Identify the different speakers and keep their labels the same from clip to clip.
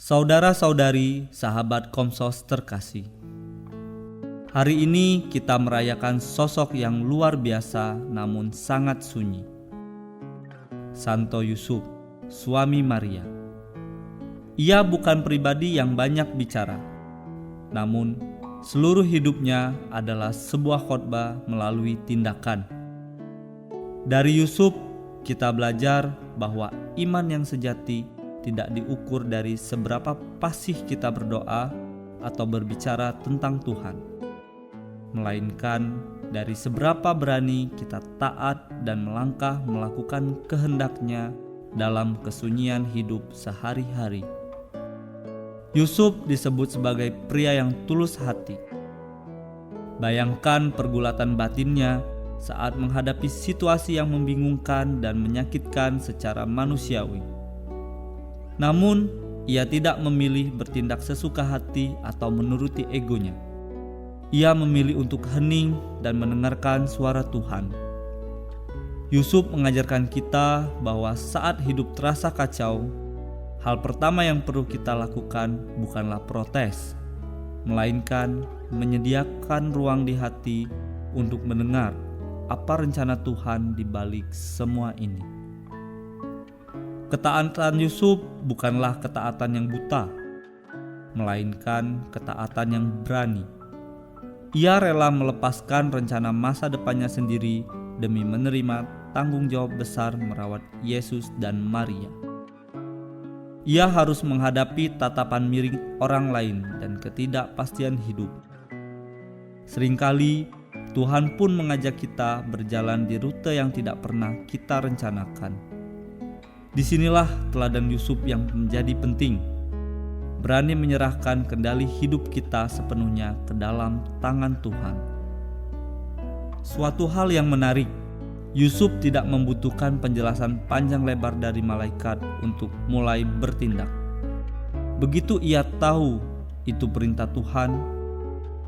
Speaker 1: Saudara-saudari, sahabat Komsos terkasih, hari ini kita merayakan sosok yang luar biasa namun sangat sunyi, Santo Yusuf, suami Maria. Ia bukan pribadi yang banyak bicara, namun seluruh hidupnya adalah sebuah khotbah melalui tindakan. Dari Yusuf kita belajar bahwa iman yang sejati tidak diukur dari seberapa fasih kita berdoa atau berbicara tentang Tuhan, melainkan dari seberapa berani kita taat dan melangkah melakukan kehendak-Nya dalam kesunyian hidup sehari-hari. Yusuf disebut sebagai pria yang tulus hati. Bayangkan pergulatan batinnya saat menghadapi situasi yang membingungkan dan menyakitkan secara manusiawi. Namun, ia tidak memilih bertindak sesuka hati atau menuruti egonya. Ia memilih untuk hening dan mendengarkan suara Tuhan. Yusuf mengajarkan kita bahwa saat hidup terasa kacau, hal pertama yang perlu kita lakukan bukanlah protes, melainkan menyediakan ruang di hati untuk mendengar apa rencana Tuhan di balik semua ini. Ketaatan Yusuf bukanlah ketaatan yang buta, melainkan ketaatan yang berani. Ia rela melepaskan rencana masa depannya sendiri demi menerima tanggung jawab besar merawat Yesus dan Maria. Ia harus menghadapi tatapan miring orang lain dan ketidakpastian hidup. Seringkali Tuhan pun mengajak kita berjalan di rute yang tidak pernah kita rencanakan. Disinilah teladan Yusuf yang menjadi penting. Berani menyerahkan kendali hidup kita sepenuhnya ke dalam tangan Tuhan. Suatu hal yang menarik, Yusuf tidak membutuhkan penjelasan panjang lebar dari malaikat untuk mulai bertindak. Begitu ia tahu itu perintah Tuhan,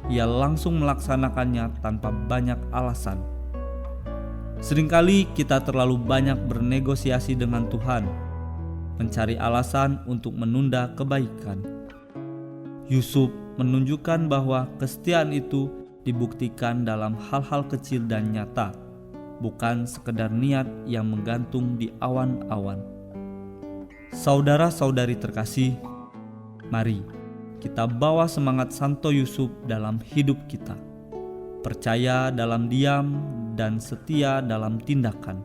Speaker 1: ia langsung melaksanakannya tanpa banyak alasan. Seringkali kita terlalu banyak bernegosiasi dengan Tuhan, mencari alasan untuk menunda kebaikan. Yusuf menunjukkan bahwa kesetiaan itu dibuktikan dalam hal-hal kecil dan nyata, bukan sekedar niat yang menggantung di awan-awan. Saudara-saudari terkasih, mari kita bawa semangat Santo Yusuf dalam hidup kita. Percaya dalam diam dan setia dalam tindakan.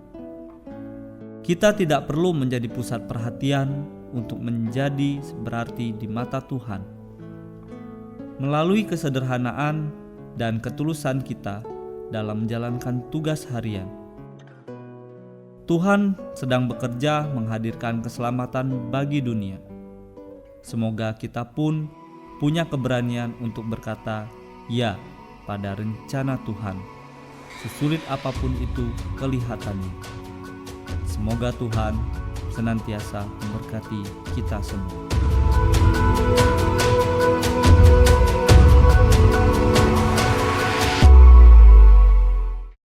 Speaker 1: Kita tidak perlu menjadi pusat perhatian untuk menjadi berarti di mata Tuhan. Melalui kesederhanaan dan ketulusan kita dalam menjalankan tugas harian, Tuhan sedang bekerja menghadirkan keselamatan bagi dunia. Semoga kita pun punya keberanian untuk berkata ya pada rencana Tuhan, sesulit apapun itu kelihatannya. Semoga Tuhan senantiasa memberkati kita semua.